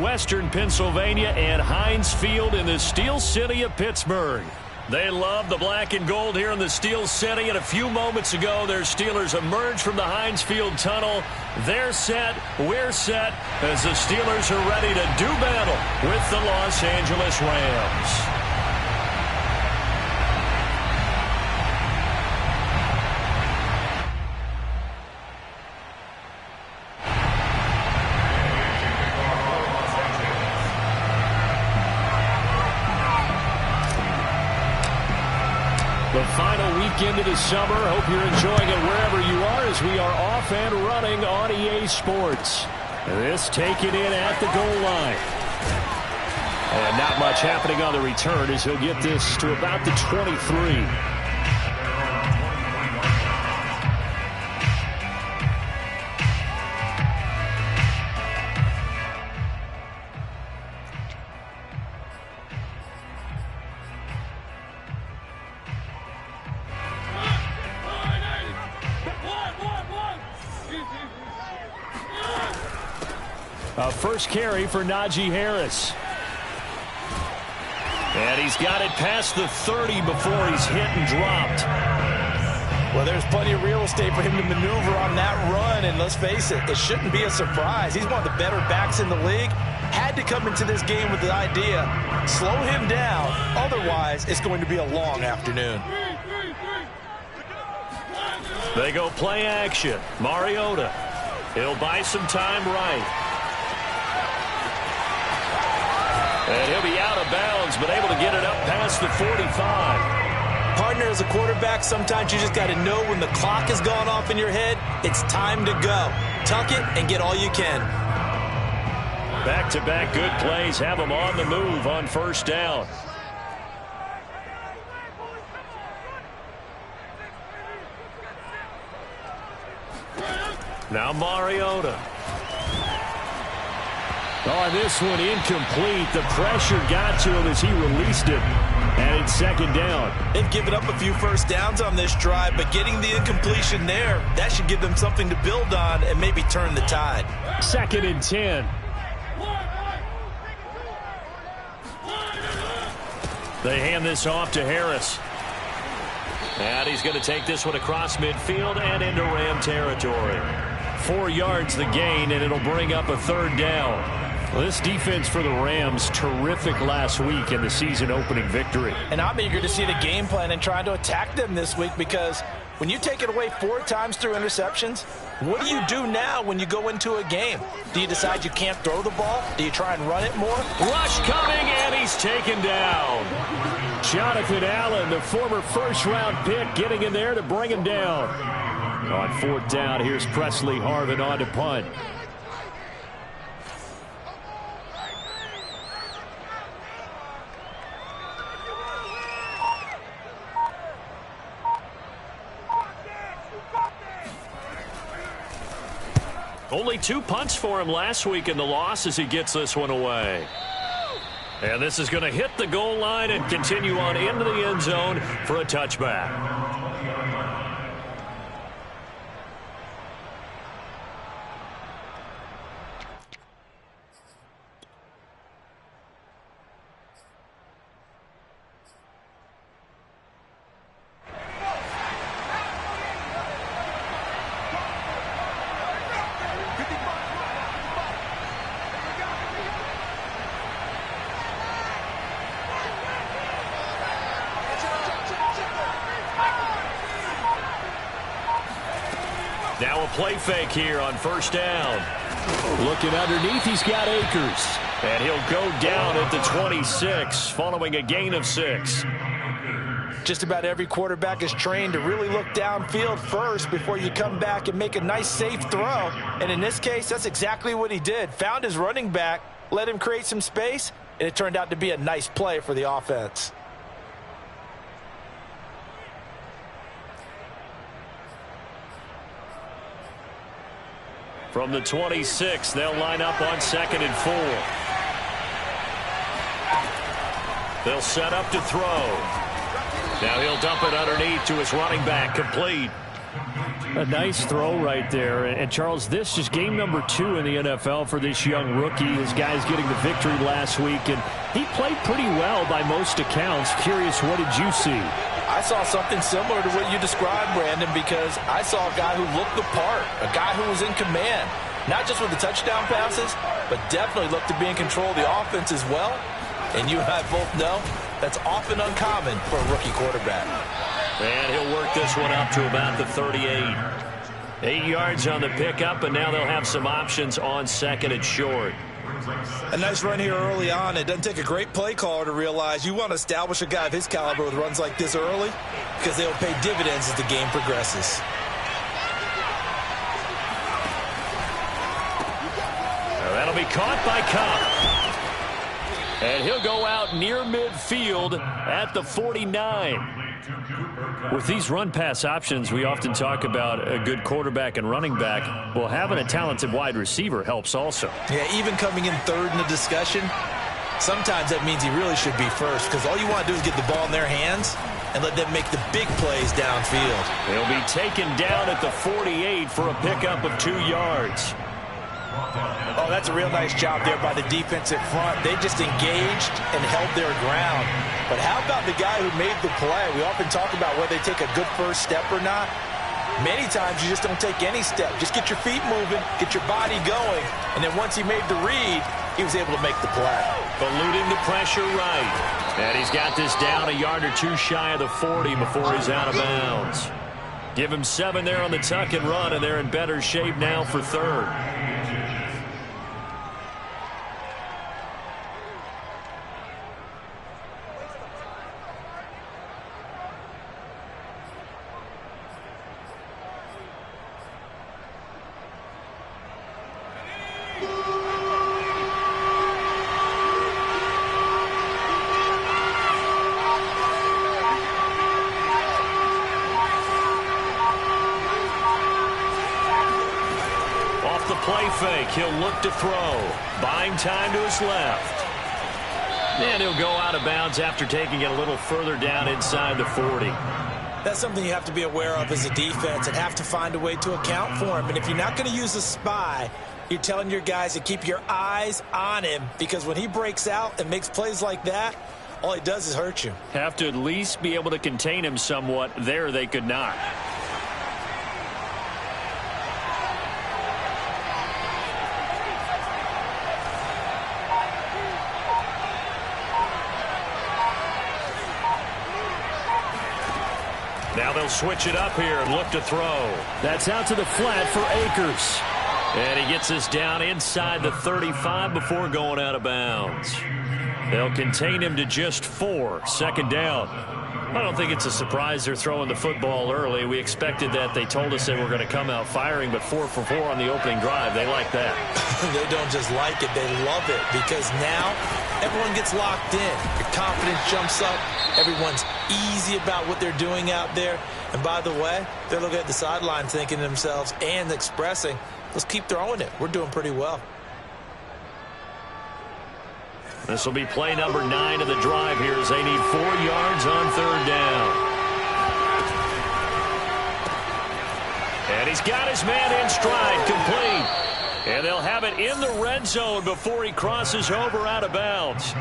Western Pennsylvania and Heinz Field in the Steel City of Pittsburgh. They love the black and gold here in the Steel City, and a few moments ago, their Steelers emerged from the Heinz Field tunnel. They're set, we're set, as the Steelers are ready to do battle with the Los Angeles Rams. The final weekend of the summer. Hope you're enjoying it wherever you are as we are off and running on EA Sports. This taken in at the goal line. And not much happening on the return as he'll get this to about the 23. First carry for Najee Harris. And he's got it past the 30 before he's hit and dropped. Well, there's plenty of real estate for him to maneuver on that run, and let's face it, it shouldn't be a surprise. He's one of the better backs in the league. Had to come into this game with the idea, slow him down, otherwise it's going to be a long afternoon. They go play action. Mariota. He'll buy some time right. And he'll be out of bounds, but able to get it up past the 45. Partner, as a quarterback, sometimes you just got to know when the clock has gone off in your head, it's time to go. Tuck it and get all you can. Back-to-back good plays have them on the move on first down. Now Mariota. Oh, this one incomplete. The pressure got to him as he released it. And it's second down. They've given up a few first downs on this drive, but getting the incompletion there, that should give them something to build on and maybe turn the tide. Second and 10. They hand this off to Harris. And he's going to take this one across midfield and into Ram territory. 4 yards the gain, and it'll bring up a third down. Well, this defense for the Rams, terrific last week in the season-opening victory. And I'm eager to see the game plan and trying to attack them this week, because when you take it away 4 times through interceptions, what do you do now when you go into a game? Do you decide you can't throw the ball? Do you try and run it more? Rush coming, and he's taken down. Jonathan Allen, the former first-round pick, getting in there to bring him down. On fourth down, here's Presley Harvin on to punt. Only 2 punts for him last week in the loss as he gets this one away. And this is going to hit the goal line and continue on into the end zone for a touchback. Now a play fake here on first down. Looking underneath, he's got Akers. And he'll go down at the 26 following a gain of 6. Just about every quarterback is trained to really look downfield first before you come back and make a nice, safe throw. And in this case, that's exactly what he did. Found his running back, let him create some space, and it turned out to be a nice play for the offense. From the 26, they'll line up on 2nd and 4. They'll set up to throw. Now he'll dump it underneath to his running back, complete. A nice throw right there. And Charles, this is game number 2 in the NFL for this young rookie. His guy's getting the victory last week, and he played pretty well by most accounts. Curious, what did you see? I saw something similar to what you described, Brandon, because I saw a guy who looked the part, a guy who was in command, not just with the touchdown passes, but definitely looked to be in control of the offense as well. And you and I both know that's often uncommon for a rookie quarterback. And he'll work this one up to about the 38. 8 yards on the pickup, and now they'll have some options on second and short. A nice run here early on. It doesn't take a great play caller to realize you want to establish a guy of his caliber with runs like this early, because they'll pay dividends as the game progresses. Now that'll be caught by Cobb. And he'll go out near midfield at the 49. With these run-pass options, we often talk about a good quarterback and running back. Well, having a talented wide receiver helps also. Yeah, even coming in third in the discussion, sometimes that means he really should be first, because all you want to do is get the ball in their hands and let them make the big plays downfield. He'll be taken down at the 48 for a pickup of 2 yards. Oh, that's a real nice job there by the defensive front. They just engaged and held their ground. But how about the guy who made the play? We often talk about whether they take a good first step or not. Many times you just don't take any step. Just get your feet moving, get your body going, and then once he made the read, he was able to make the play. Eluding the pressure right. And he's got this down a yard or two shy of the 40 before he's out of bounds. Give him 7 there on the tuck and run, and they're in better shape now for third. Play fake. He'll look to throw. Buying time to his left. And he'll go out of bounds after taking it a little further down inside the 40. That's something you have to be aware of as a defense and have to find a way to account for him. And if you're not going to use a spy, you're telling your guys to keep your eyes on him, because when he breaks out and makes plays like that, all he does is hurt you. Have to at least be able to contain him somewhat. There they could not. Now they'll switch it up here and look to throw. That's out to the flat for Akers. And he gets us down inside the 35 before going out of bounds. They'll contain him to just 4. Second down. I don't think it's a surprise they're throwing the football early. We expected that. They told us they were going to come out firing, but 4 for 4 on the opening drive. They like that. They don't just like it, they love it, because now everyone gets locked in. Your confidence jumps up. Everyone's easy about what they're doing out there. And by the way, they're looking at the sideline thinking to themselves and expressing, let's keep throwing it. We're doing pretty well. This will be play number 9 of the drive here as they need 4 yards on third down. And he's got his man in stride, complete. And they'll have it in the red zone before he crosses over out of bounds.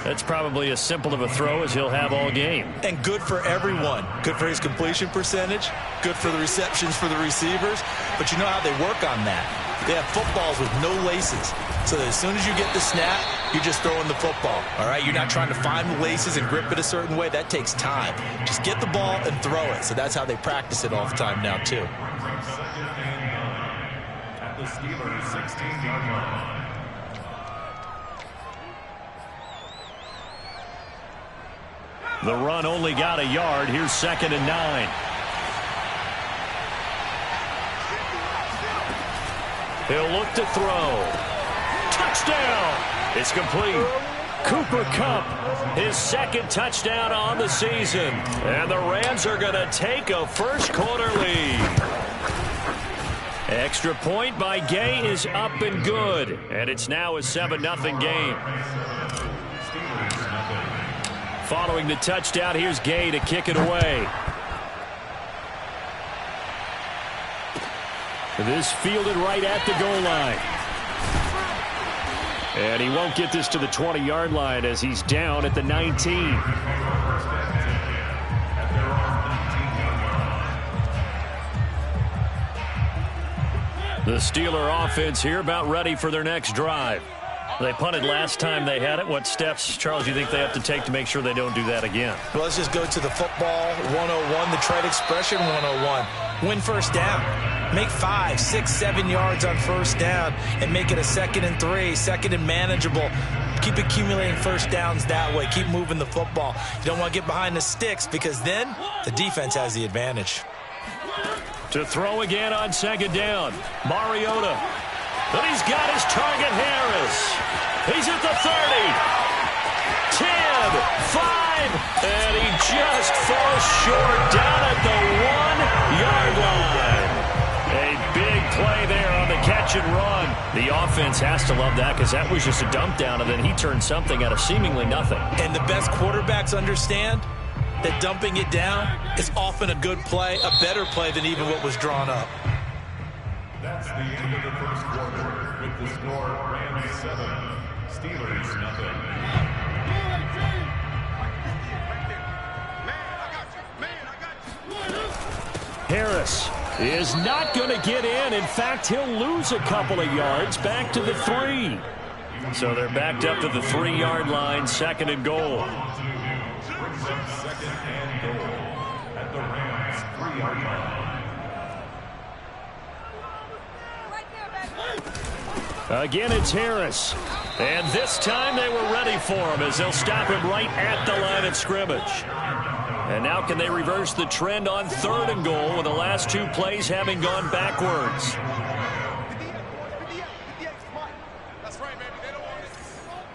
That's probably as simple of a throw as he'll have all game. And good for everyone. Good for his completion percentage. Good for the receptions for the receivers. But you know how they work on that. They have footballs with no laces. So that as soon as you get the snap, you're just throwing the football. All right? You're not trying to find the laces and grip it a certain way. That takes time. Just get the ball and throw it. So that's how they practice it all the time now, too. At the Steelers' 16-yard line. The run only got a yard. Here's 2nd and 9. He'll look to throw. Touchdown! It's complete. Cooper Kupp, his 2nd touchdown on the season. And the Rams are going to take a first-quarter lead. Extra point by Gay is up and good. And it's now a 7-0 game. Following the touchdown, here's Gay to kick it away. This fielded right at the goal line. And he won't get this to the 20-yard line as he's down at the 19. The Steeler offense here about ready for their next drive. They punted last time they had it. What steps, Charles, do you think they have to take to make sure they don't do that again? Well, let's just go to the football 101, the trade expression 101. Win first down. Make 5, 6, 7 yards on first down and make it a 2nd and 3, 2nd and manageable. Keep accumulating first downs that way. Keep moving the football. You don't want to get behind the sticks because then the defense has the advantage. To throw again on 2nd down, Mariota. But he's got his target, Harris. He's at the 30, 10, 5, and he just falls short down at the 1-yard line. A big play there on the catch and run. The offense has to love that because that was just a dump down, and then he turned something out of seemingly nothing. And the best quarterbacks understand that dumping it down is often a good play, a better play than even what was drawn up. That's the end of the first quarter with the score Rams 7, Steelers nothing. Harris is not going to get in. In fact, he'll lose a couple of yards back to the 3. So they're backed up to the 3-yard line, 2nd and goal. Brings up 2nd and goal at the Rams 3-yard line. Again, it's Harris. And this time they were ready for him as they'll stop him right at the line of scrimmage. And now can they reverse the trend on 3rd and goal with the last 2 plays having gone backwards? That's right, baby. They don't want it.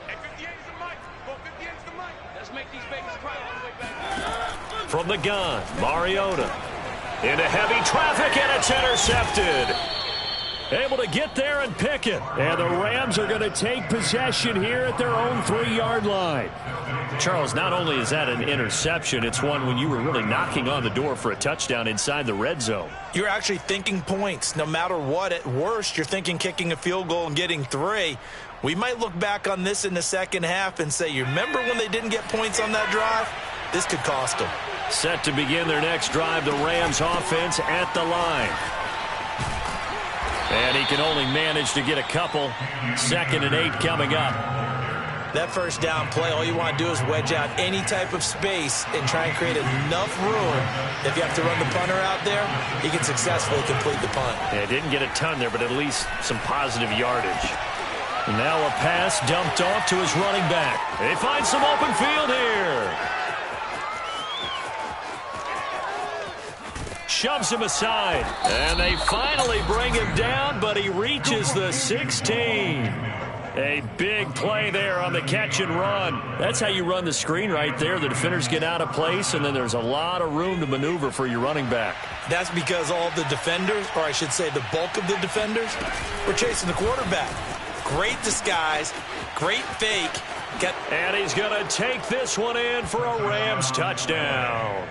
And 58's the mic. Well, 58's the mic. Let's make these babies cry all the way back. From the gun, Mariota. Into heavy traffic, and it's intercepted. Able to get there and pick it. And the Rams are going to take possession here at their own 3-yard line. Charles, not only is that an interception, it's one when you were really knocking on the door for a touchdown inside the red zone. You're actually thinking points. No matter what, at worst, you're thinking kicking a field goal and getting 3. We might look back on this in the second half and say, you remember when they didn't get points on that drive? This could cost them. Set to begin their next drive, the Rams offense at the line. And he can only manage to get a couple. 2nd and 8 coming up. That first down play, all you want to do is wedge out any type of space and try and create enough room. If you have to run the punter out there, he can successfully complete the punt. Yeah, didn't get a ton there, but at least some positive yardage. And now a pass dumped off to his running back. They find some open field here. Shoves him aside. And they finally bring him down, but he reaches the 16. A big play there on the catch and run. That's how you run the screen right there. The defenders get out of place, and then there's a lot of room to maneuver for your running back. That's because all the defenders, or I should say the bulk of the defenders, were chasing the quarterback. Great disguise, great fake. And he's going to take this one in for a Rams touchdown.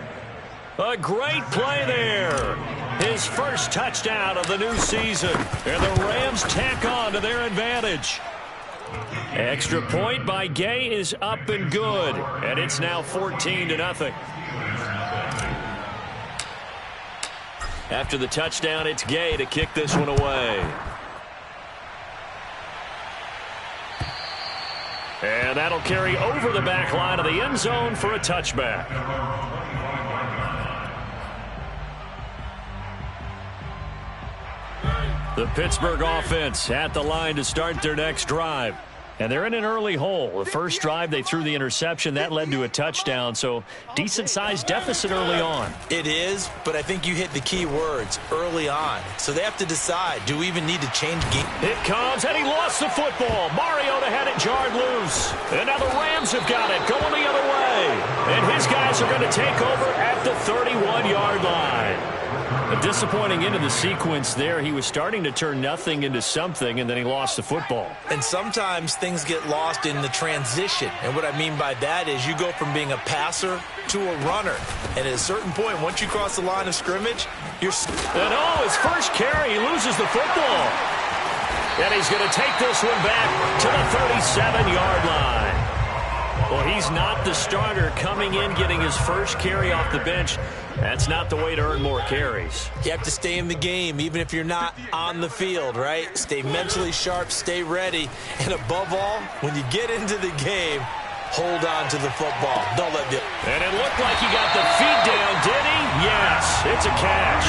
A great play there. His first touchdown of the new season. And the Rams tack on to their advantage. Extra point by Gay is up and good. And it's now 14-0. After the touchdown, it's Gay to kick this one away. And that'll carry over the back line of the end zone for a touchback. The Pittsburgh offense at the line to start their next drive. And they're in an early hole. The first drive, they threw the interception. That led to a touchdown, so decent-sized deficit early on. It is, but I think you hit the key words, early on. So they have to decide, do we even need to change game? It comes, and he lost the football. Mariota had it jarred loose. And now the Rams have got it, going the other way. And his guys are going to take over at the 31-yard line. A disappointing end of the sequence there. He was starting to turn nothing into something, and then he lost the football. And sometimes things get lost in the transition. And what I mean by that is you go from being a passer to a runner. And at a certain point, once you cross the line of scrimmage, And his first carry, he loses the football. And he's going to take this one back to the 37-yard line. Well, he's not the starter coming in, getting his first carry off the bench. That's not the way to earn more carries. You have to stay in the game, even if you're not on the field, right? Stay mentally sharp, stay ready. And above all, when you get into the game, hold on to the football. Don't let the... And it looked like he got the feet down, did he? Yes, it's a catch.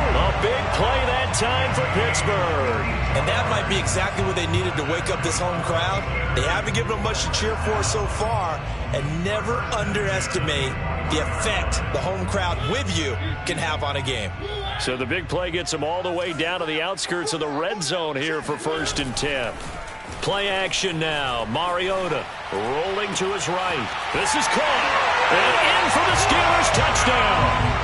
A big play that time for Pittsburgh. And that might be exactly what they needed to wake up this home crowd. They haven't given them much to cheer for so far. And never underestimate the effect the home crowd with you can have on a game. So the big play gets them all the way down to the outskirts of the red zone here for 1st and 10. Play action now. Mariota rolling to his right. This is caught. And in for the Steelers touchdown.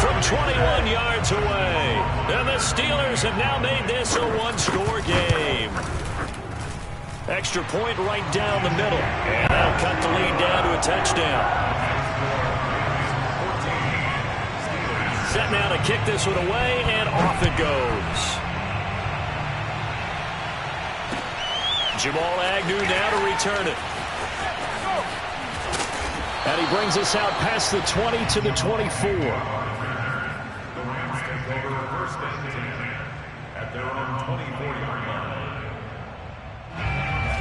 From 21 yards away. And the Steelers have now made this a one-score game. Extra point right down the middle. And that'll cut the lead down to a touchdown. Set now to kick this one away, and off it goes. Jamal Agnew now to return it. And he brings us out past the 20 to the 24. The Rams take over 1st and 10 at their own 24-yard line.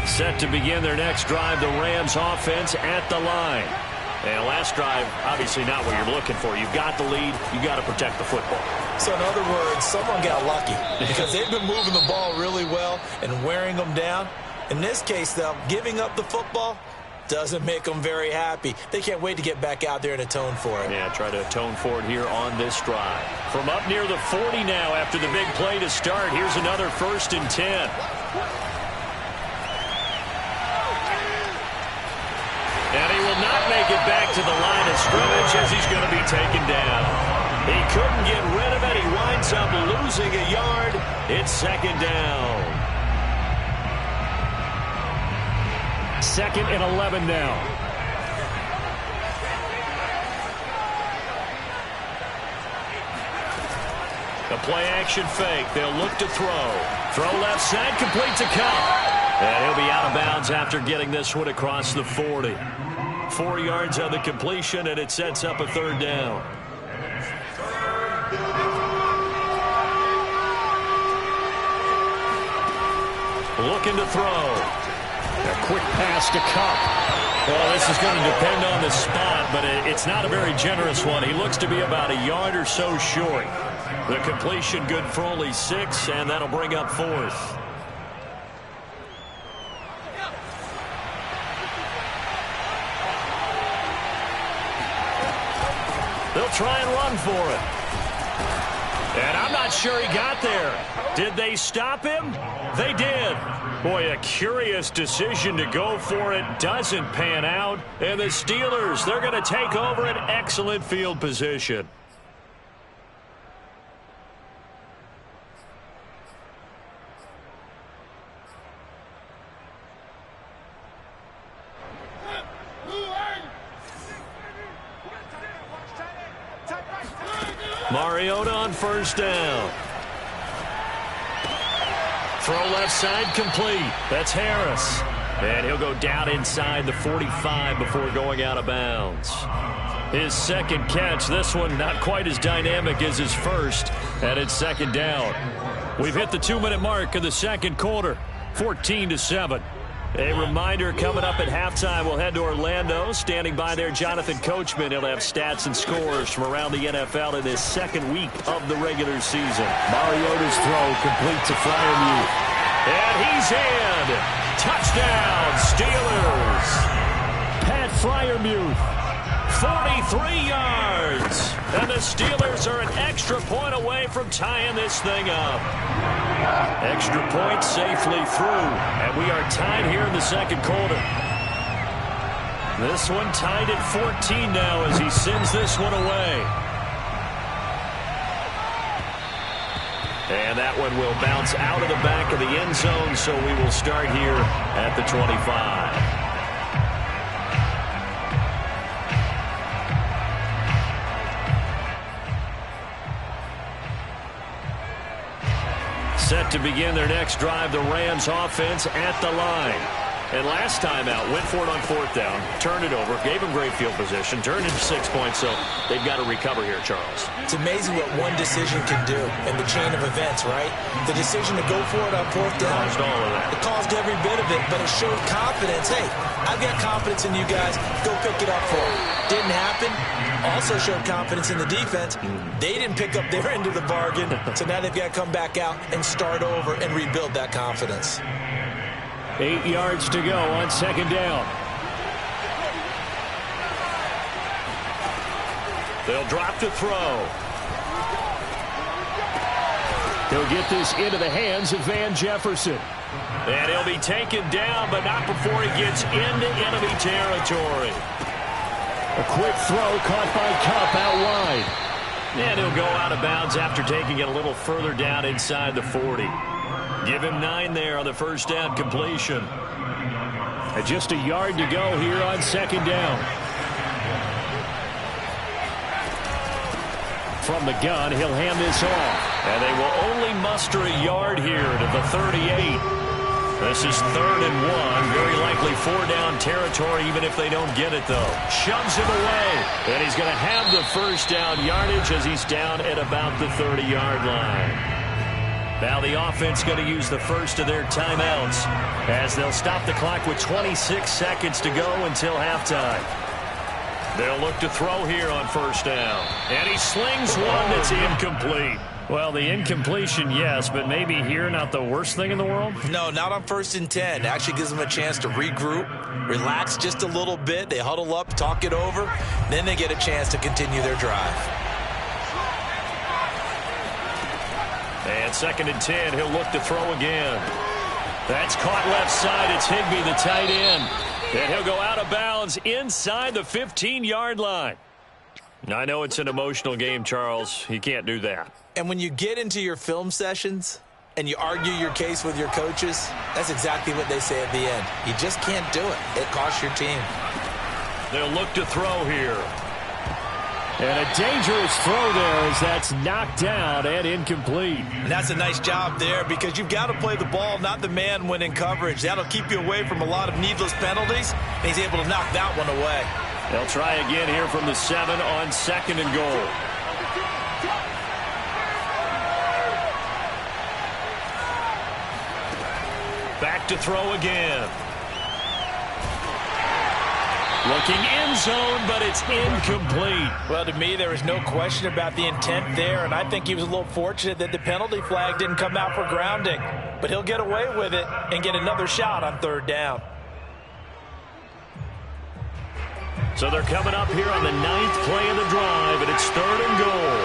Set to begin their next drive, the Rams offense at the line. And last drive, obviously not what you're looking for. You've got the lead. You've got to protect the football. So in other words, someone got lucky because they've been moving the ball really well and wearing them down. In this case, though, giving up the football doesn't make them very happy. They can't wait to get back out there and atone for it. Yeah, try to atone for it here on this drive. From up near the 40 now after the big play to start, here's another 1st and 10. And he will not make it back to the line of scrimmage as he's going to be taken down. He couldn't get rid of it. He winds up losing a yard. It's 2nd down. 2nd and 11 now. The play action fake. They'll look to throw. Throw left side, complete to Kupp. And he'll be out of bounds after getting this one across the 40. 4 yards on the completion, and it sets up a 3rd down. Looking to throw. A quick pass to Kupp. Well, this is going to depend on the spot, but it's not a very generous one. He looks to be about a yard or so short. The completion good for only 6, and that'll bring up 4th. They'll try and run for it. And I'm not sure he got there. Did they stop him? They did. Boy, a curious decision to go for it. Doesn't pan out. And the Steelers, they're going to take over an excellent field position. Mariota on 1st down. Throw left side complete. That's Harris. And he'll go down inside the 45 before going out of bounds. His 2nd catch. This one not quite as dynamic as his first. And it's 2nd down. We've hit the 2-minute mark of the 2nd quarter. 14-7. A reminder coming up at halftime, we'll head to Orlando. Standing by there, Jonathan Coachman. He'll have stats and scores from around the NFL in this 2nd week of the regular season. Mariota's throw complete to Freiermuth. And he's in. Touchdown, Steelers. Pat Freiermuth. 43 yards. And the Steelers are an extra point away from tying this thing up. Extra point safely through. And we are tied here in the 2nd quarter. This one tied at 14 now as he sends this one away. And that one will bounce out of the back of the end zone, so we will start here at the 25. set to begin their next drive. The Rams offense at the line. And last time out, went for it on 4th down, turned it over, gave them great field position, turned into 6 points, so they've got to recover here, Charles. It's amazing what one decision can do in the chain of events, right? The decision to go for it on 4th down. Caused all of that. It caused every bit of it, but it showed confidence. Hey, I've got confidence in you guys. Go pick it up for them. Didn't happen. Also showed confidence in the defense. They didn't pick up their end of the bargain, so now they've got to come back out and start over and rebuild that confidence. 8 yards to go on 2nd down. They'll drop to throw. He'll get this into the hands of Van Jefferson. And he'll be taken down, but not before he gets into enemy territory. A quick throw caught by Kupp out wide. And he'll go out of bounds after taking it a little further down inside the 40. Give him 9 there on the 1st down completion. And just a yard to go here on 2nd down. From the gun, he'll hand this off. And they will only muster a yard here to the 38. This is 3rd and 1. Very likely 4-down territory, even if they don't get it, though. Shoves him away. And he's going to have the 1st down yardage as he's down at about the 30-yard line. Now the offense going to use the first of their timeouts as they'll stop the clock with 26 seconds to go until halftime. They'll look to throw here on 1st down. And he slings one that's incomplete. Well, the incompletion, yes, but maybe here not the worst thing in the world? No, not on 1st and 10. Actually gives them a chance to regroup, relax just a little bit. They huddle up, talk it over. Then they get a chance to continue their drive. And 2nd and 10, he'll look to throw again. That's caught left side. It's Higbee, the tight end. And he'll go out of bounds inside the 15-yard line. I know it's an emotional game, Charles. You can't do that. And when you get into your film sessions and you argue your case with your coaches, that's exactly what they say at the end. You just can't do it. It costs your team. They'll look to throw here. And a dangerous throw there as that's knocked down and incomplete. And that's a nice job there because you've got to play the ball, not the man when in coverage. That'll keep you away from a lot of needless penalties. And he's able to knock that one away. They'll try again here from the 7 on 2nd and goal. Back to throw again. Looking end zone, but it's incomplete. Well, to me, there is no question about the intent there, and I think he was a little fortunate that the penalty flag didn't come out for grounding. But he'll get away with it and get another shot on 3rd down. So they're coming up here on the 9th play of the drive, and it's 3rd and goal.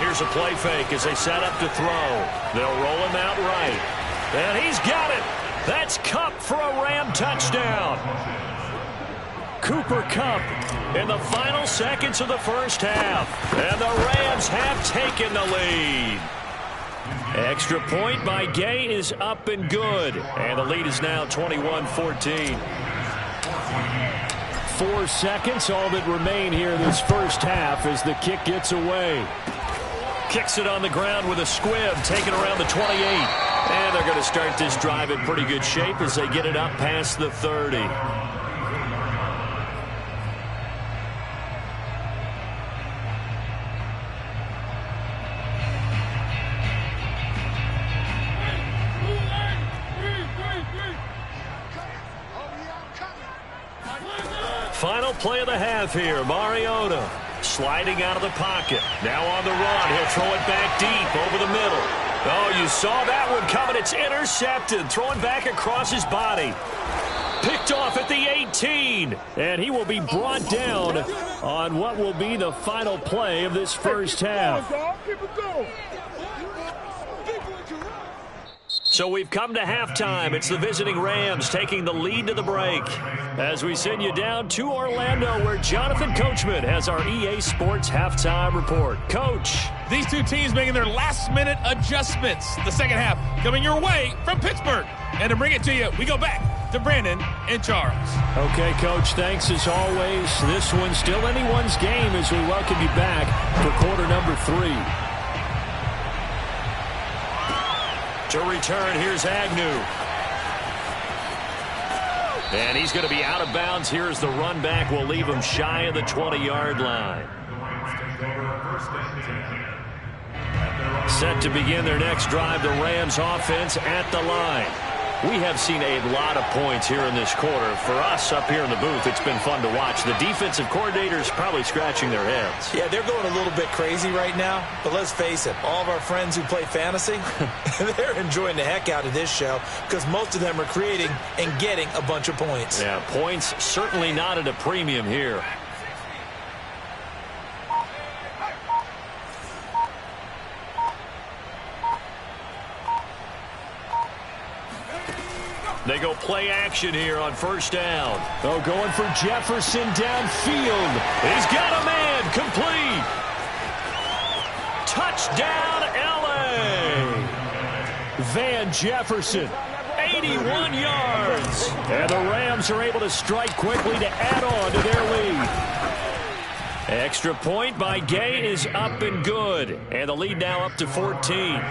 Here's a play fake as they set up to throw. They'll roll him out right. And he's got it. That's Kupp for a Ram touchdown. Cooper Kupp in the final seconds of the 1st half. And the Rams have taken the lead. Extra point by Gay is up and good. And the lead is now 21-14. 4 seconds, all that remain here this 1st half as the kick gets away. Kicks it on the ground with a squib, taken around the 28. And they're going to start this drive in pretty good shape as they get it up past the 30. Final play of the half here. Mariota sliding out of the pocket. Now on the run. He'll throw it back deep over the middle. Oh, you saw that one coming. It's intercepted. Throwing back across his body. Picked off at the 18. And he will be brought down on what will be the final play of this 1st half. So we've come to halftime. It's the visiting Rams taking the lead to the break. As we send you down to Orlando, where Jonathan Coachman has our EA Sports Halftime Report. Coach. These two teams making their last-minute adjustments. The 2nd half coming your way from Pittsburgh. And to bring it to you, we go back to Brandon and Charles. Okay, Coach, thanks as always. This one's still anyone's game as we welcome you back for quarter number 3. To return, here's Agnew. And he's going to be out of bounds. Here's the run back. Will leave him shy of the 20-yard line. Set to begin their next drive, the Rams offense at the line. We have seen a lot of points here in this quarter. For us up here in the booth, it's been fun to watch. The defensive coordinators probably scratching their heads. Yeah, they're going a little bit crazy right now. But let's face it, all of our friends who play fantasy, they're enjoying the heck out of this show because most of them are creating and getting a bunch of points. Yeah, points certainly not at a premium here. They go play action here on first down. Oh, going for Jefferson downfield. He's got a man. Complete. Touchdown, L.A. Van Jefferson, 81 yards. And the Rams are able to strike quickly to add on to their lead. Extra point by Gay is up and good. And the lead now up to 14.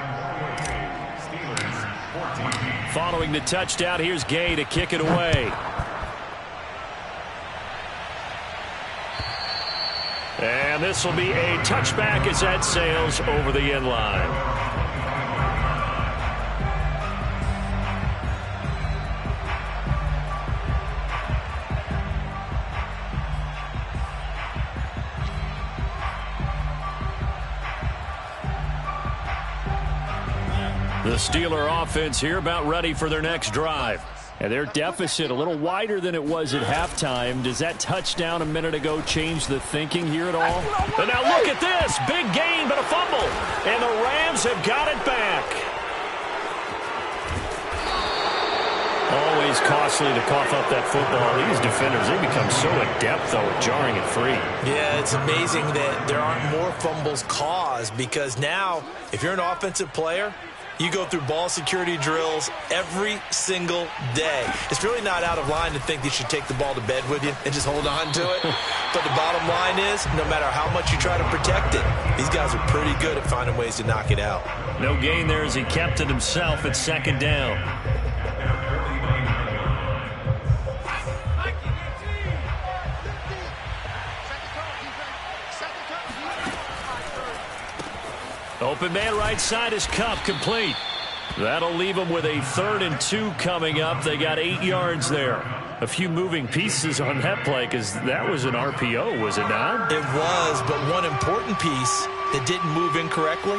Following the touchdown, here's Gay to kick it away. And this will be a touchback as that sails over the end line. The Steeler offense here about ready for their next drive. And their deficit a little wider than it was at halftime. Does that touchdown a minute ago change the thinking here at all? And now look at this. Big gain, but a fumble. And the Rams have got it back. Always costly to cough up that football. These defenders, they become so adept, though, at jarring it free. Yeah, it's amazing that there aren't more fumbles caused because now, if you're an offensive player, you go through ball security drills every single day. It's really not out of line to think you should take the ball to bed with you and just hold on to it. But the bottom line is, no matter how much you try to protect it, these guys are pretty good at finding ways to knock it out. No gain there as he kept it himself at second down. Open man right side is Kupp, complete. That'll leave them with a 3rd and 2 coming up. They got 8 yards there. A few moving pieces on that play because that was an RPO, was it not? It was, but one important piece that didn't move incorrectly,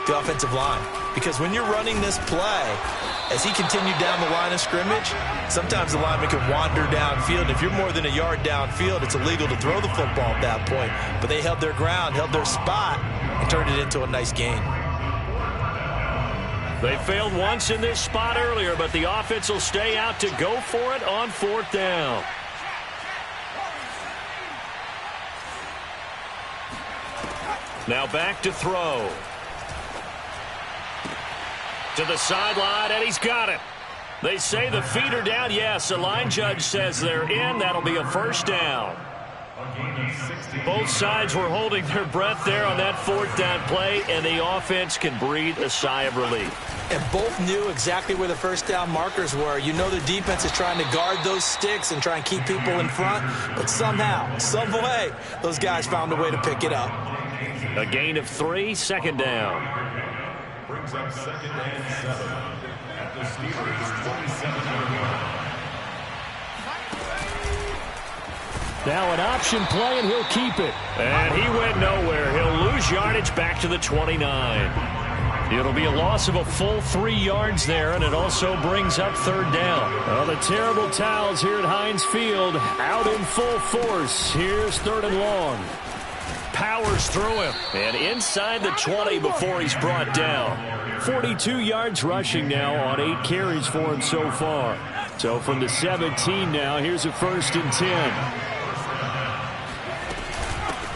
the offensive line. Because when you're running this play, as he continued down the line of scrimmage, sometimes the lineman can wander downfield. If you're more than a yard downfield, it's illegal to throw the football at that point. But they held their ground, held their spot, and turned it into a nice gain. They failed once in this spot earlier, but the offense will stay out to go for it on 4th down. Now back to throw. To the sideline, and he's got it. They say the feet are down. Yes, the line judge says they're in. That'll be a first down. Both sides were holding their breath there on that 4th down play, and the offense can breathe a sigh of relief. And both knew exactly where the first down markers were. You know the defense is trying to guard those sticks and try and keep people in front, but somehow, some way, those guys found a way to pick it up. A gain of 3, second down. Brings up 2nd and 7 at the Steelers' 27-yard line. Now an option play, and he'll keep it. And he went nowhere. He'll lose yardage back to the 29. It'll be a loss of a full 3 yards there, and it also brings up 3rd down. Well, the terrible towels here at Heinz Field out in full force. Here's 3rd and long. Powers through him. And inside the 20 before he's brought down. 42 yards rushing now on 8 carries for him so far. So from the 17 now, here's a 1st and 10.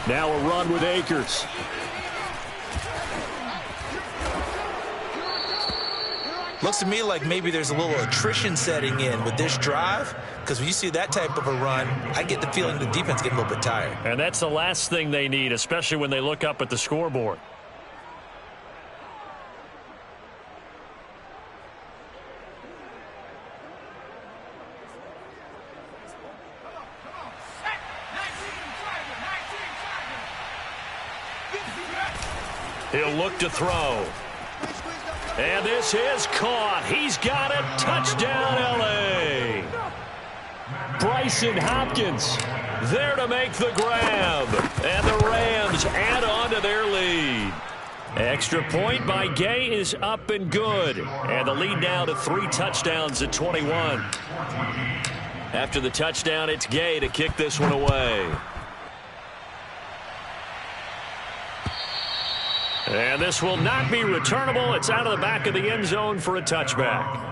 Now a run with Akers. Looks to me like maybe there's a little attrition setting in with this drive, because when you see that type of a run, I get the feeling the defense getting a little bit tired. And that's the last thing they need, especially when they look up at the scoreboard. He'll look to throw. And this is caught. He's got it. Touchdown, L.A. Bryson Hopkins there to make the grab. And the Rams add on to their lead. Extra point by Gay is up and good. And the lead now to 3 touchdowns at 21. After the touchdown, it's Gay to kick this one away. And this will not be returnable. It's out of the back of the end zone for a touchback.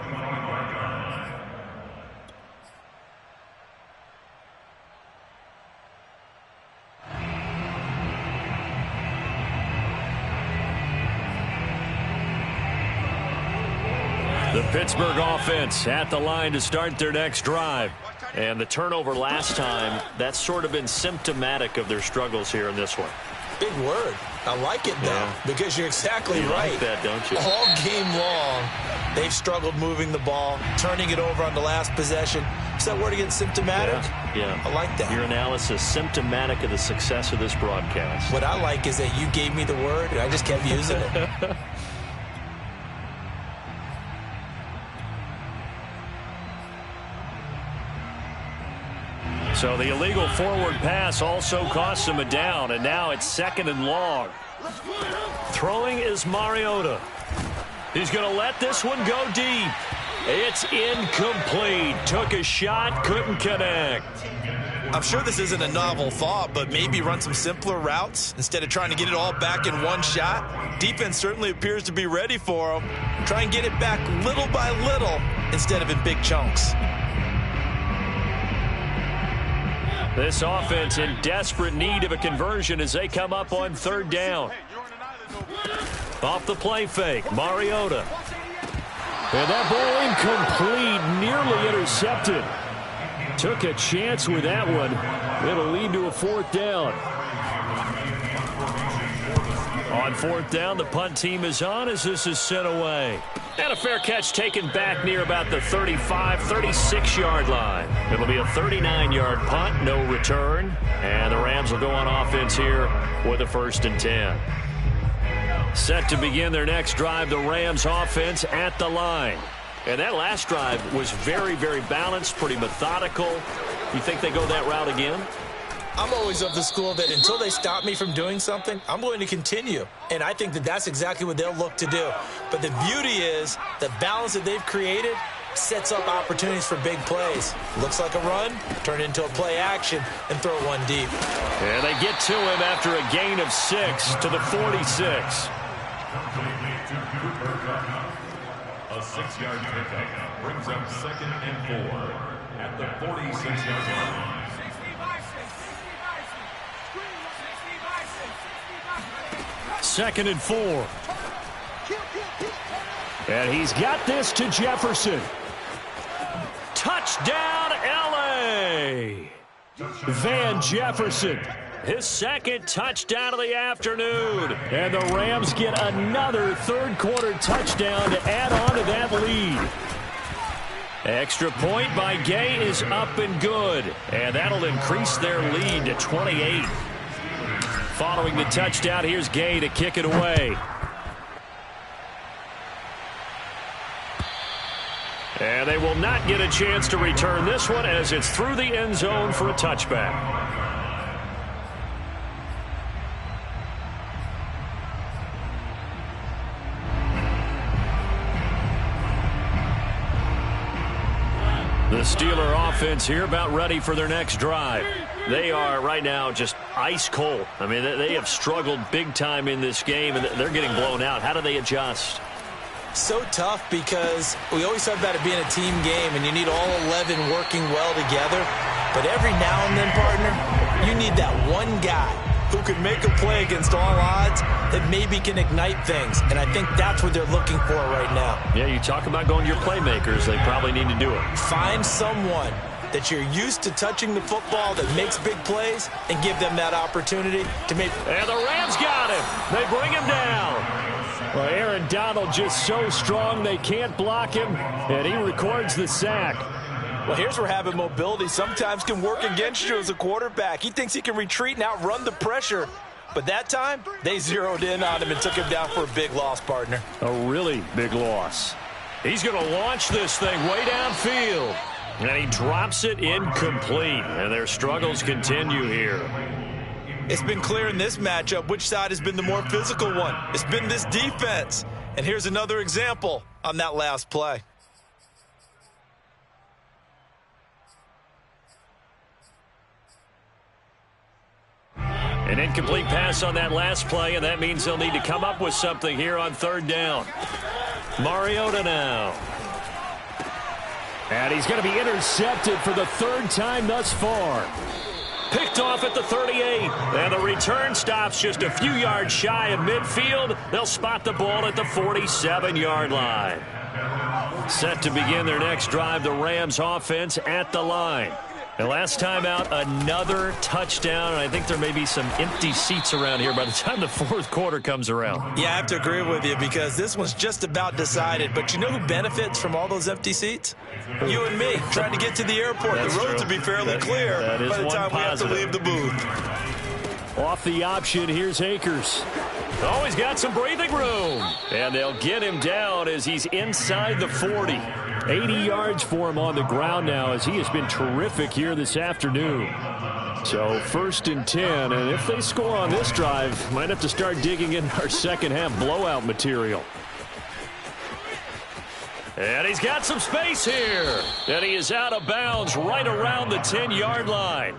The Pittsburgh offense at the line to start their next drive. And the turnover last time, that's sort of been symptomatic of their struggles here in this one. Big word. I like it, though, because you're exactly right. Like that, don't you? All game long, they've struggled moving the ball, turning it over on the last possession. Is that word again, symptomatic? Yeah. I like that. Your analysis, symptomatic of the success of this broadcast. What I like is that you gave me the word, and I just kept using it. So the illegal forward pass also costs him a down, and now it's 2nd and long. Throwing is Mariota. He's going to let this one go deep. It's incomplete. Took a shot, couldn't connect. I'm sure this isn't a novel thought, but maybe run some simpler routes instead of trying to get it all back in one shot. Defense certainly appears to be ready for him. Try and get it back little by little instead of in big chunks. This offense in desperate need of a conversion as they come up on 3rd down. Off the play fake, Mariota. And that ball incomplete, nearly intercepted. Took a chance with that one. It'll lead to a 4th down. On 4th down, the punt team is on as this is sent away. And a fair catch taken back near about the 35, 36-yard line. It'll be a 39-yard punt, no return. And the Rams will go on offense here with a 1st and 10. Set to begin their next drive, the Rams offense at the line. And that last drive was very, very balanced, pretty methodical. You think they go that route again? I'm always of the school that until they stop me from doing something, I'm going to continue. And I think that that's exactly what they'll look to do. But the beauty is the balance that they've created sets up opportunities for big plays. Looks like a run, turn it into a play action, and throw one deep. And they get to him after a gain of 6 to the 46. A 6-yard pickup brings up 2nd and 4 at the 46-yard line. 2nd and 4. And he's got this to Jefferson. Touchdown, L.A. Van Jefferson. His 2nd touchdown of the afternoon. And the Rams get another 3rd quarter touchdown to add on to that lead. Extra point by Gay is up and good. And that'll increase their lead to 28. Following the touchdown, here's Gay to kick it away. And they will not get a chance to return this one as it's through the end zone for a touchback. The Steeler offense here about ready for their next drive. They are right now just ice cold. I mean, they have struggled big time in this game, and they're getting blown out. How do they adjust? So tough because we always talk about it being a team game, and you need all 11 working well together. But every now and then, partner, you need that one guy who can make a play against all odds that maybe can ignite things. And I think that's what they're looking for right now. Yeah, you talk about going to your playmakers. They probably need to do it. Find someone that you're used to touching the football that makes big plays and give them that opportunity to make. And the Rams got him. They bring him down. Well, Aaron Donald just so strong they can't block him, and he records the sack. Well, here's where having mobility sometimes can work against you as a quarterback. He thinks he can retreat and outrun the pressure. But that time, they zeroed in on him and took him down for a big loss, partner. A really big loss. He's going to launch this thing way downfield. And he drops it incomplete. And their struggles continue here. It's been clear in this matchup which side has been the more physical one. It's been this defense. And here's another example on that last play. An incomplete pass on that last play, and that means they'll need to come up with something here on third down. Mariota now. And he's going to be intercepted for the third time thus far. Picked off at the 38. And the return stops just a few yards shy of midfield. They'll spot the ball at the 47-yard line. Set to begin their next drive, the Rams offense at the line. And last time out, another touchdown. And I think there may be some empty seats around here by the time the fourth quarter comes around. Yeah, I have to agree with you because this one's just about decided. But you know who benefits from all those empty seats? You and me, trying to get to the airport. That's the roads true. will be fairly clear by the time we have to leave the booth. Off the option, here's Akers. Oh, he's got some breathing room. And they'll get him down as he's inside the 40. 80 yards for him on the ground now as he has been terrific here this afternoon. So 1st and 10, and if they score on this drive, might have to start digging in our second half blowout material. And he's got some space here. And he is out of bounds right around the 10-yard line.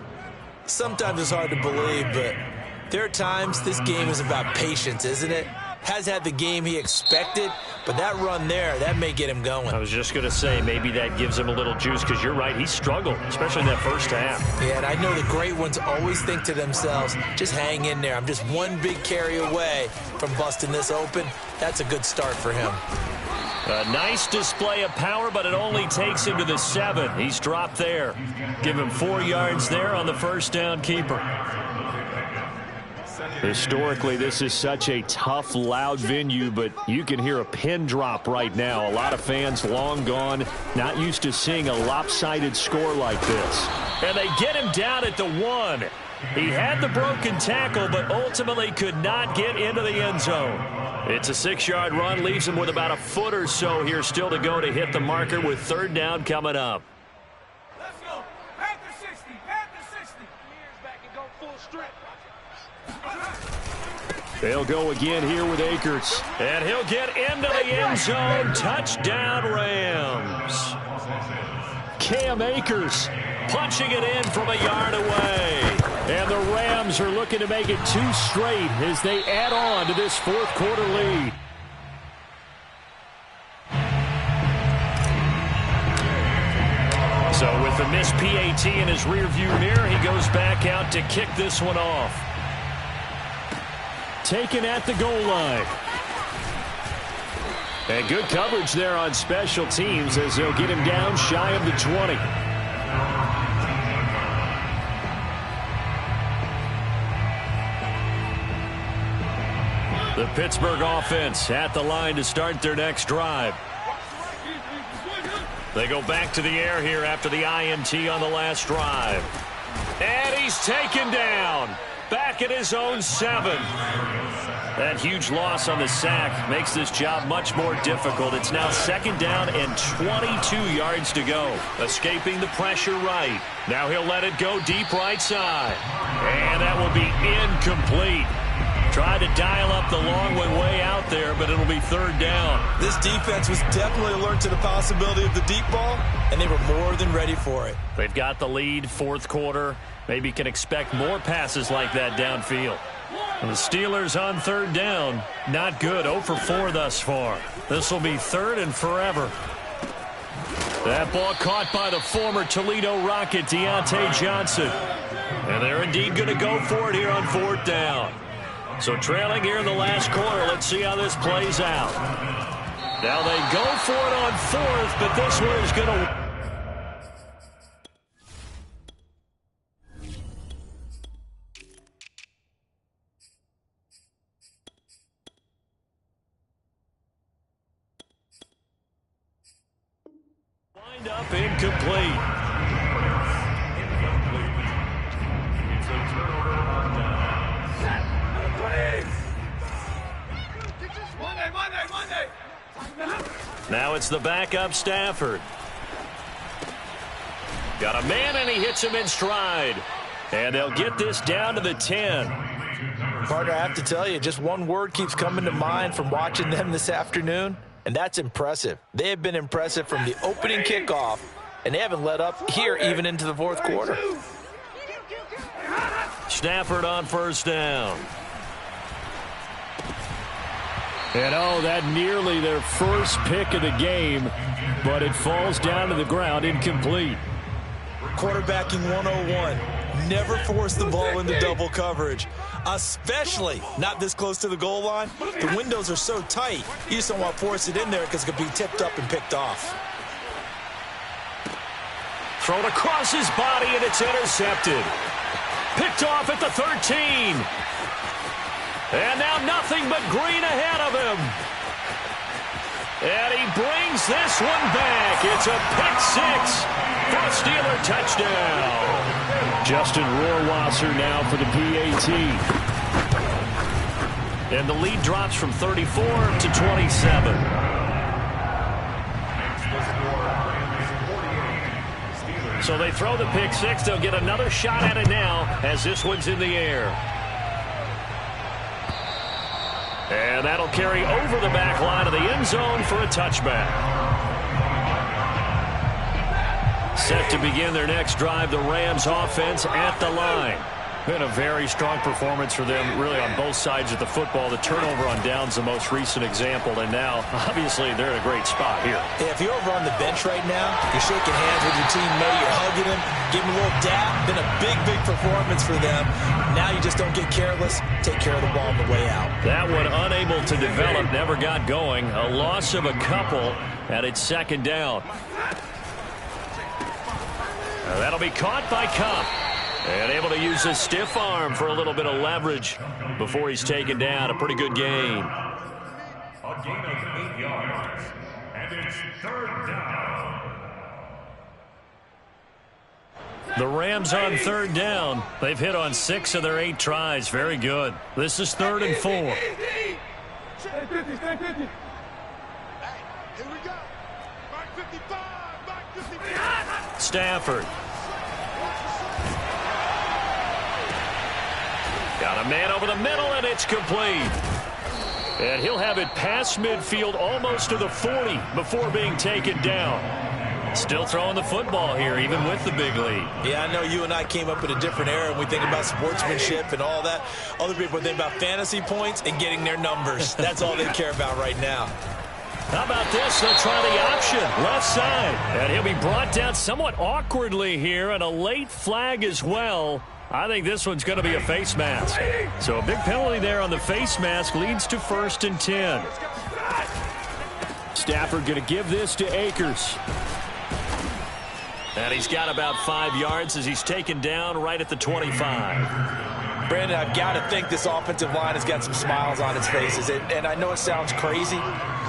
Sometimes it's hard to believe, but there are times this game is about patience, isn't it? Has had the game he expected, but that run there, that may get him going. I was just going to say, maybe that gives him a little juice, because you're right, he struggled, especially in that first half. Yeah, and I know the great ones always think to themselves, just hang in there. I'm just one big carry away from busting this open. That's a good start for him. A nice display of power, but it only takes him to the 7. He's dropped there. Give him 4 yards there on the first down keeper. Historically, this is such a tough, loud venue, but you can hear a pin drop right now. A lot of fans long gone, not used to seeing a lopsided score like this. And they get him down at the 1. He had the broken tackle, but ultimately could not get into the end zone. It's a 6-yard run, leaves him with about a foot or so here still to go to hit the marker with third down coming up. Let's go. Panther 60. Panther 60. Years back and go full strip. They'll go again here with Akers. And he'll get into the end zone. Touchdown, Rams. Cam Akers Punching it in from a yard away. And the Rams are looking to make it 2 straight as they add on to this fourth quarter lead. So with the missed PAT in his rearview mirror, he goes back out to kick this one off. Taken at the goal line. And good coverage there on special teams as they'll get him down shy of the 20. The Pittsburgh offense at the line to start their next drive. They go back to the air here after the INT on the last drive. And he's taken down. Back at his own 7. That huge loss on the sack makes this job much more difficult. It's now 2nd down and 22 yards to go. Escaping the pressure right. Now he'll let it go deep right side. And that will be incomplete. Tried to dial up the long one way out there, but it'll be 3rd down. This defense was definitely alert to the possibility of the deep ball, and they were more than ready for it. They've got the lead, 4th quarter. Maybe can expect more passes like that downfield. And the Steelers on 3rd down. Not good. 0 for 4 thus far. This will be 3rd and forever. That ball caught by the former Toledo Rocket, Deontay Johnson. And they're indeed going to go for it here on 4th down. So trailing here in the last quarter. Let's see how this plays out. Now they go for it on 4th, but this one is going to... wind up incomplete. Now it's the backup Stafford. Got a man, and he hits him in stride. And they'll get this down to the 10. Partner, I have to tell you, just one word keeps coming to mind from watching them this afternoon, and that's impressive. They have been impressive from the opening kickoff, and they haven't let up here even into the fourth quarter. Stafford on first down. And that nearly their first pick of the game, but it falls down to the ground incomplete. Quarterbacking 101. Never force the ball into double coverage, especially not this close to the goal line. The windows are so tight, you just don't want to force it in there because it could be tipped up and picked off. Thrown across his body, and it's intercepted. Picked off at the 13. And now nothing but green ahead of him. And he brings this one back. It's a pick six for a Steeler touchdown. Justin Rohrwasser now for the PAT. And the lead drops from 34 to 27. So they throw the pick six. They'll get another shot at it now as this one's in the air. And that'll carry over the back line of the end zone for a touchback. Set to begin their next drive, the Rams offense at the line. Been a very strong performance for them, really, on both sides of the football. The turnover on downs, the most recent example, and now, obviously, they're in a great spot here. If you're over on the bench right now, you're shaking hands with your teammate, you're hugging him, giving him a little dap. Been a big, big performance for them. Now you just don't get careless. Take care of the ball on the way out. That one unable to develop, never got going. A loss of a couple, and it's second down. That'll be caught by Kupp. And able to use his stiff arm for a little bit of leverage before he's taken down. A pretty good gain. A gain of 8 yards. And it's third down. The Rams on third down. They've hit on 6 of their 8 tries. Very good. This is 3rd and 4. Hey, here we go. Mark 55. Mark 55. Stafford. Got a man over the middle, and it's complete. And he'll have it past midfield almost to the 40 before being taken down. Still throwing the football here, even with the big lead. Yeah, I know you and I came up in a different era, and we think about sportsmanship and all that. Other people think about fantasy points and getting their numbers. That's all they care about right now. How about this? They'll try the option, left side. And he'll be brought down somewhat awkwardly here, and a late flag as well. I think this one's going to be a face mask. So a big penalty there on the face mask leads to 1st and 10. Stafford going to give this to Akers. And he's got about 5 yards as he's taken down right at the 25. Brandon, I've got to think this offensive line has got some smiles on its faces. And I know it sounds crazy,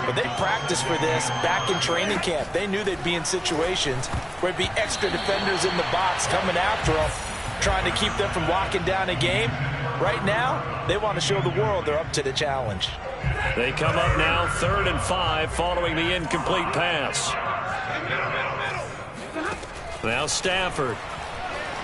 but they practiced for this back in training camp. They knew they'd be in situations where there'd be extra defenders in the box coming after them, trying to keep them from locking down a game. Right now, they want to show the world they're up to the challenge. They come up now 3rd and 5 following the incomplete pass. Now Stafford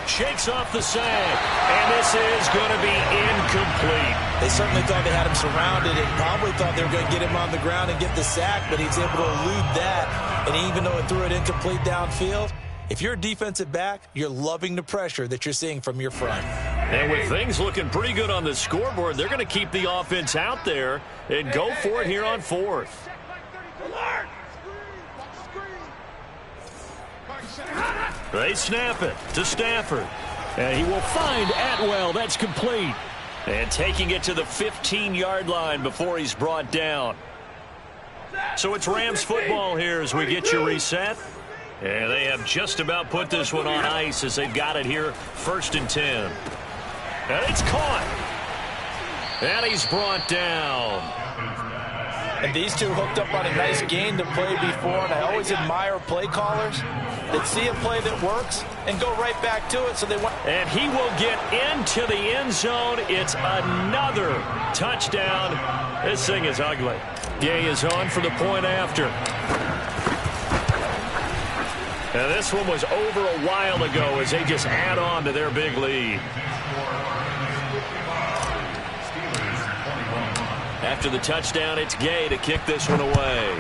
shakes off the sack, and this is going to be incomplete. They certainly thought they had him surrounded and probably thought they were going to get him on the ground and get the sack, but he's able to elude that. And even though it threw it incomplete downfield, if you're a defensive back, you're loving the pressure that you're seeing from your front. And with things looking pretty good on the scoreboard, they're going to keep the offense out there and go for it here on 4th. They snap it to Stafford. And he will find Atwell. That's complete. And taking it to the 15-yard line before he's brought down. So it's Rams football here as we get you reset. And they have just about put this one on ice as they've got it here, 1st and 10. And it's caught. And he's brought down. And these two hooked up on a nice game to play before, and I always admire play callers that see a play that works and go right back to it. So they want. And he will get into the end zone. It's another touchdown. This thing is ugly. Gay is on for the point after. And this one was over a while ago as they just add on to their big lead. After the touchdown, it's Gay to kick this one away.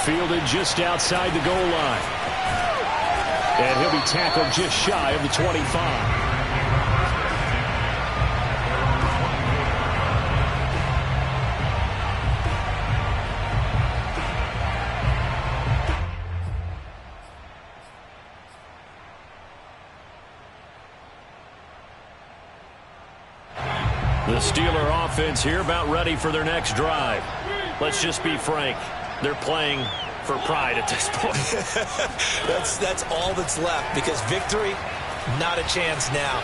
Fielded just outside the goal line. And he'll be tackled just shy of the 25. The Steeler offense here about ready for their next drive. Let's just be frank. They're playing for pride at this point. That's all that's left, because victory, not a chance now.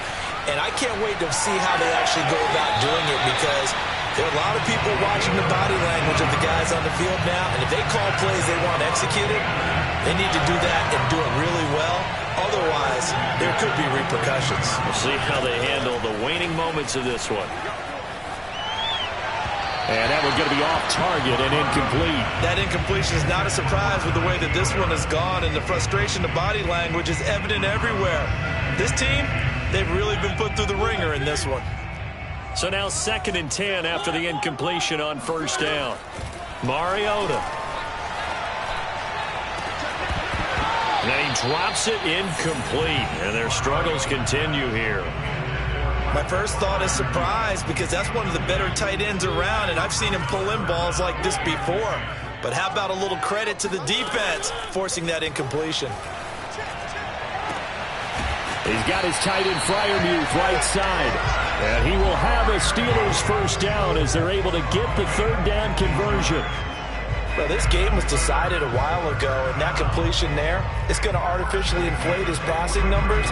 And I can't wait to see how they actually go about doing it, because there are a lot of people watching the body language of the guys on the field now, and if they call plays they want executed, they need to do that and do it really well. Otherwise, there could be repercussions. We'll see how they handle the waning moments of this one. And that one's going to be off target and incomplete. That incompletion is not a surprise with the way that this one has gone, and the frustration, the body language is evident everywhere. This team, they've really been put through the ringer in this one. So now 2nd and 10 after the incompletion on first down. Mariota. And then he drops it incomplete, and their struggles continue here. My first thought is surprise, because that's one of the better tight ends around, and I've seen him pull in balls like this before. But how about a little credit to the defense forcing that incompletion? He's got his tight end Freiermuth right side. And he will have a Steelers first down as they're able to get the 3rd down conversion. Well, this game was decided a while ago, and that completion there is going to artificially inflate his passing numbers.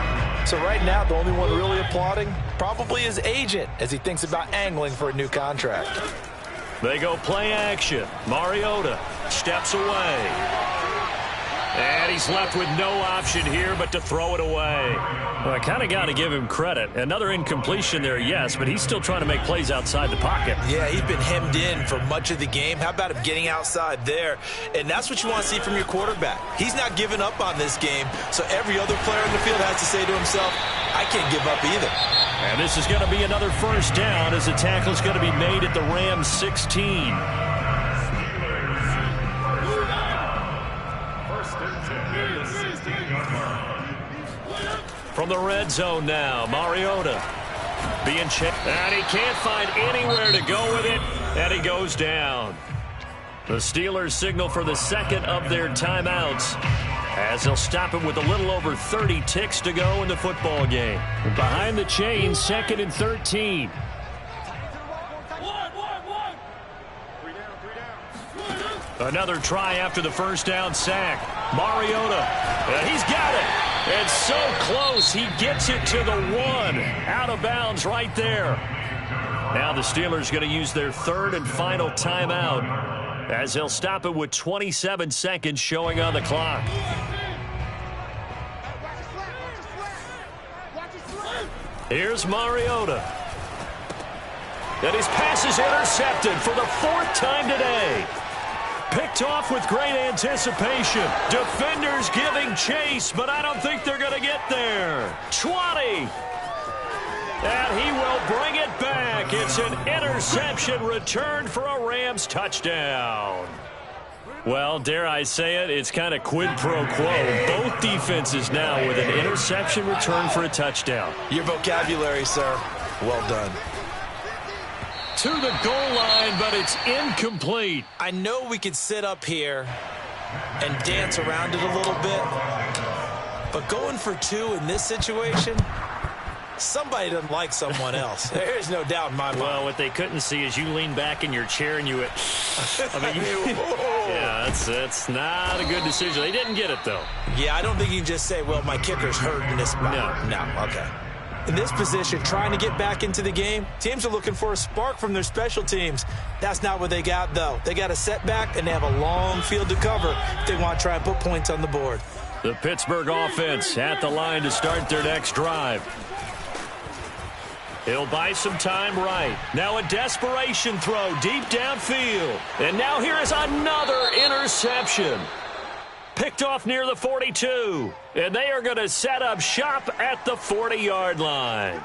So right now, the only one really applauding probably his agent as he thinks about angling for a new contract. They go play action. Mariota steps away. And he's left with no option here but to throw it away. Well, I kind of got to give him credit. Another incompletion there, yes, but he's still trying to make plays outside the pocket. Yeah, he's been hemmed in for much of the game. How about him getting outside there? And that's what you want to see from your quarterback. He's not giving up on this game, so every other player in the field has to say to himself, I can't give up either. And this is going to be another first down as the tackle is going to be made at the Rams 16. From the red zone now, Mariota being checked. And he can't find anywhere to go with it, and he goes down. The Steelers signal for the 2nd of their timeouts as they'll stop him with a little over 30 ticks to go in the football game. Behind the chains, 2nd and 13. Another try after the first down sack. Mariota, and he's got it. It's so close. He gets it to the 1. Out of bounds right there. Now the Steelers going to use their 3rd and final timeout as they'll stop it with 27 seconds showing on the clock. Here's Mariota. And his pass is intercepted for the 4th time today. Picked off with great anticipation. Defenders giving chase, but I don't think they're going to get there. 20. And he will bring it back. It's an interception returned for a Rams touchdown. Well, dare I say it, it's kind of quid pro quo. Both defenses now with an interception return for a touchdown. Your vocabulary, sir. Well done. To the goal line, but it's incomplete. I know we could sit up here and dance around it a little bit, but going for 2 in this situation, somebody doesn't like someone else. There's no doubt in my mind. Well, what they couldn't see is you lean back in your chair and you went, yeah, that's not a good decision. They didn't get it, though. Yeah, I don't think you can just say, well, my kicker's hurt in this spot. No. No, okay. In this position, trying to get back into the game, teams are looking for a spark from their special teams. That's not what they got, though. They got a setback, and they have a long field to cover if they want to try and put points on the board. The Pittsburgh offense at the line to start their next drive. He'll buy some time right. Now a desperation throw deep downfield. And now here is another interception. Picked off near the 42. And they are going to set up shop at the 40-yard line.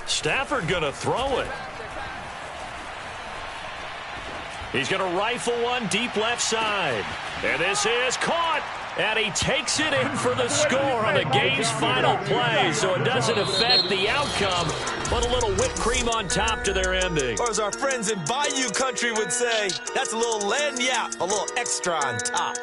Stafford going to throw it. He's going to rifle one deep left side. And this is caught. And he takes it in for the score on the game's final play. So it doesn't affect the outcome, but a little whipped cream on top to their ending. Or as our friends in Bayou Country would say, that's a little lagniappe, a little extra on top.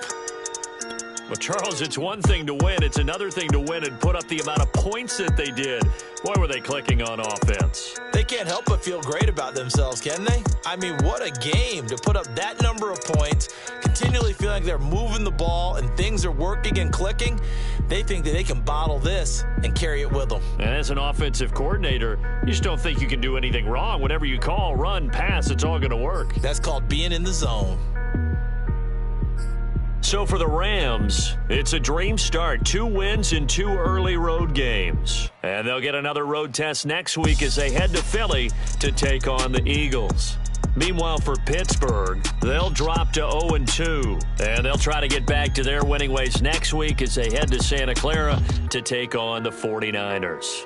Well, Charles, it's one thing to win. It's another thing to win and put up the amount of points that they did. Boy, were they clicking on offense. They can't help but feel great about themselves, can they? I mean, what a game to put up that number of points, continually feeling like they're moving the ball and things are working and clicking. They think that they can bottle this and carry it with them. And as an offensive coordinator, you just don't think you can do anything wrong. Whatever you call, run, pass, it's all going to work. That's called being in the zone. So for the Rams, it's a dream start. 2 wins in 2 early road games. And they'll get another road test next week as they head to Philly to take on the Eagles. Meanwhile, for Pittsburgh, they'll drop to 0-2. And they'll try to get back to their winning ways next week as they head to Santa Clara to take on the 49ers.